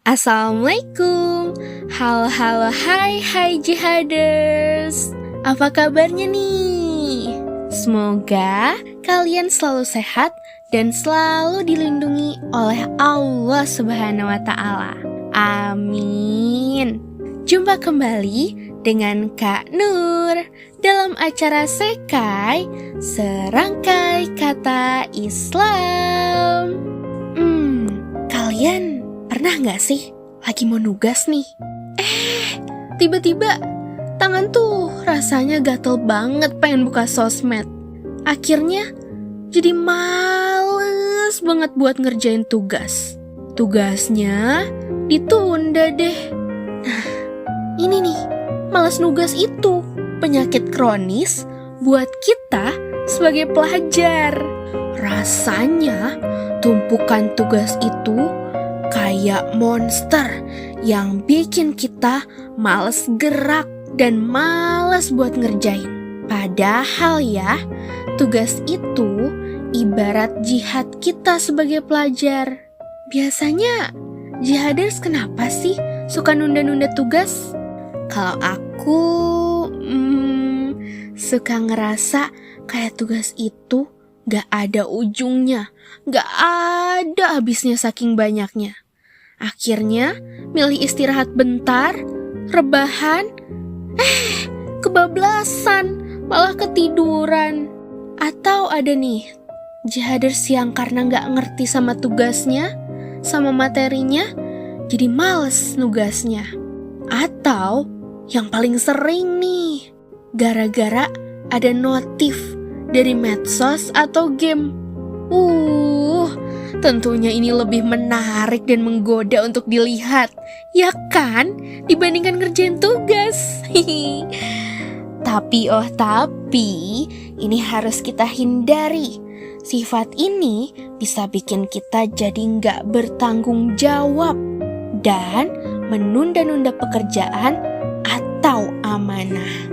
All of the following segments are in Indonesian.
Assalamualaikum. Halo, hai jihaders. Apa kabarnya nih? Semoga kalian selalu sehat dan selalu dilindungi oleh Allah Subhanahu wa Ta'ala. Amin. Jumpa kembali dengan Kak Nur dalam acara Sekai Serangkai Kata Islam. Kalian pernah gak sih lagi mau nugas nih? Tiba-tiba tangan tuh rasanya gatel banget pengen buka sosmed. Akhirnya jadi males banget buat ngerjain tugas. Tugasnya ditunda deh. Nah, ini nih, malas nugas itu penyakit kronis buat kita sebagai pelajar. Rasanya tumpukan tugas itu kayak monster yang bikin kita males gerak dan males buat ngerjain. Padahal ya, tugas itu ibarat jihad kita sebagai pelajar. Biasanya jihaders kenapa sih suka nunda-nunda tugas? Kalau aku suka ngerasa kayak tugas itu gak ada ujungnya, gak ada habisnya saking banyaknya. Akhirnya milih istirahat bentar, rebahan, kebablasan, malah ketiduran. Atau ada nih, jihaders yang karena gak ngerti sama tugasnya, sama materinya, jadi males nugasnya. Atau yang paling sering nih, gara-gara ada notif dari medsos atau game. Tentunya ini lebih menarik dan menggoda untuk dilihat, ya kan? Dibandingkan ngerjain tugas. Tapi ini harus kita hindari. Sifat ini bisa bikin kita jadi nggak bertanggung jawab dan menunda-nunda pekerjaan atau amanah.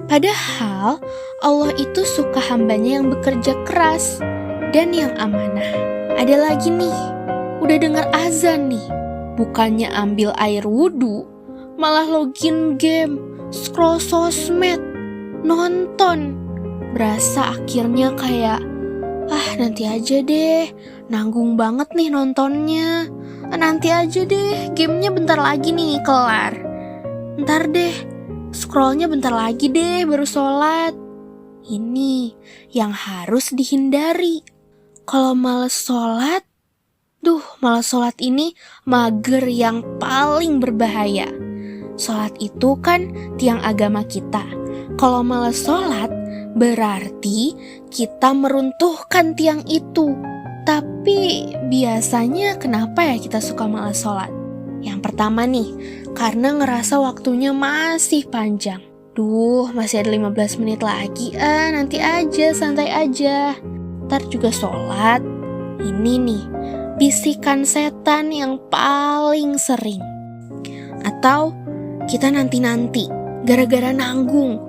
Padahal Allah itu suka hambanya yang bekerja keras dan yang amanah. Ada lagi nih, udah dengar azan nih, bukannya ambil air wudhu, malah login game, scroll sosmed, nonton. Berasa akhirnya kayak, nanti aja deh, nanggung banget nih nontonnya. Nanti aja deh, gamenya bentar lagi nih kelar. Ntar deh, scrollnya bentar lagi deh baru sholat. Ini yang harus dihindari. Kalau males sholat, males sholat ini mager yang paling berbahaya. Sholat itu kan tiang agama kita. Kalau males sholat, berarti kita meruntuhkan tiang itu. Tapi biasanya kenapa ya kita suka males sholat? Yang pertama nih, karena ngerasa waktunya masih panjang. Masih ada 15 menit lagi, nanti aja, santai aja. Ntar juga sholat. Ini nih, bisikan setan yang paling sering. Atau kita nanti-nanti, gara-gara nanggung.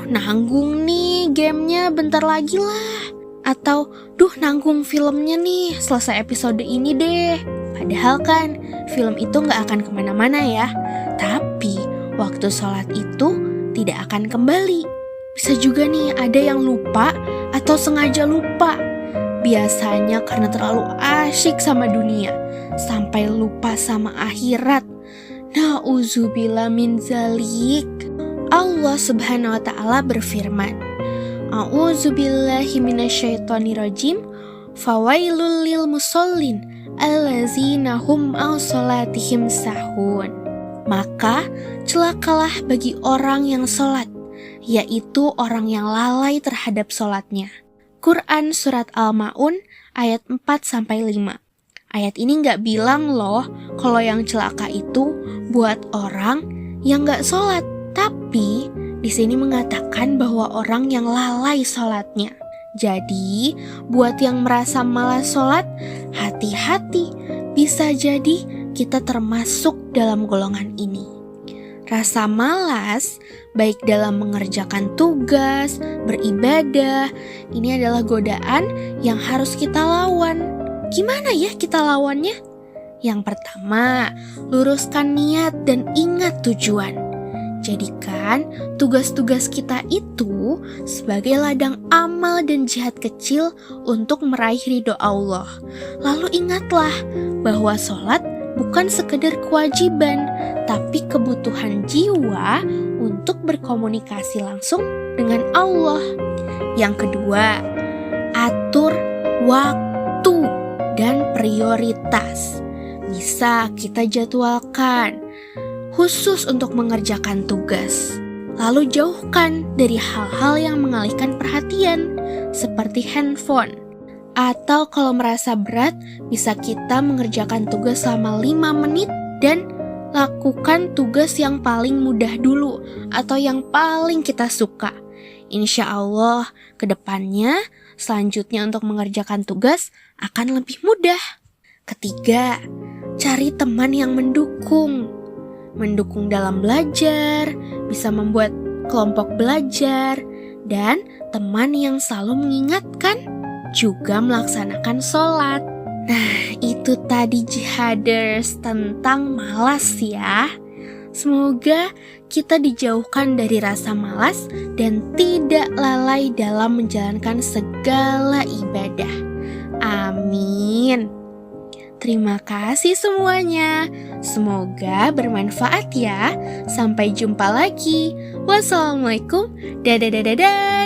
Nanggung nih gamenya bentar lagi lah. Atau, nanggung filmnya nih, selesai episode ini deh. Padahal kan, film itu gak akan kemana-mana ya. Tapi, waktu sholat itu tidak akan kembali. Bisa juga nih ada yang lupa atau sengaja lupa. Biasanya karena terlalu asyik sama dunia, sampai lupa sama akhirat. Na'udzubillah min zalik. Allah Subhanahu wa Ta'ala berfirman, A'udzubillahi minasyaitonirrajim, fawailul lil musallin allazina hum an sholatihim sahun. Maka celakalah bagi orang yang sholat, yaitu orang yang lalai terhadap sholatnya. Quran Surat Al-Ma'un ayat 4-5. Ayat ini gak bilang loh kalau yang celaka itu buat orang yang gak sholat. Tapi di sini mengatakan bahwa orang yang lalai sholatnya. Jadi buat yang merasa malas sholat, hati-hati, bisa jadi kita termasuk dalam golongan ini. Rasa malas, baik dalam mengerjakan tugas, beribadah, ini adalah godaan yang harus kita lawan. Gimana ya kita lawannya? Yang pertama, luruskan niat dan ingat tujuan. Jadikan tugas-tugas kita itu sebagai ladang amal dan jihad kecil untuk meraih ridho Allah. Lalu ingatlah bahwa sholat bukan sekedar kewajiban, tapi kebutuhan jiwa untuk berkomunikasi langsung dengan Allah. Yang kedua, atur waktu dan prioritas. Bisa kita jadwalkan khusus untuk mengerjakan tugas. Lalu jauhkan dari hal-hal yang mengalihkan perhatian, seperti handphone. Atau kalau merasa berat, bisa kita mengerjakan tugas selama 5 menit dan lakukan tugas yang paling mudah dulu atau yang paling kita suka. Insya Allah, kedepannya selanjutnya untuk mengerjakan tugas akan lebih mudah. Ketiga, cari teman yang mendukung. Mendukung dalam belajar, bisa membuat kelompok belajar, dan teman yang selalu mengingatkan, juga melaksanakan sholat. Nah, itu tadi jihaders tentang malas ya. Semoga kita dijauhkan dari rasa malas dan tidak lalai dalam menjalankan segala ibadah. Amin. Terima kasih semuanya. Semoga bermanfaat ya. Sampai jumpa lagi. Wassalamualaikum. Dadah.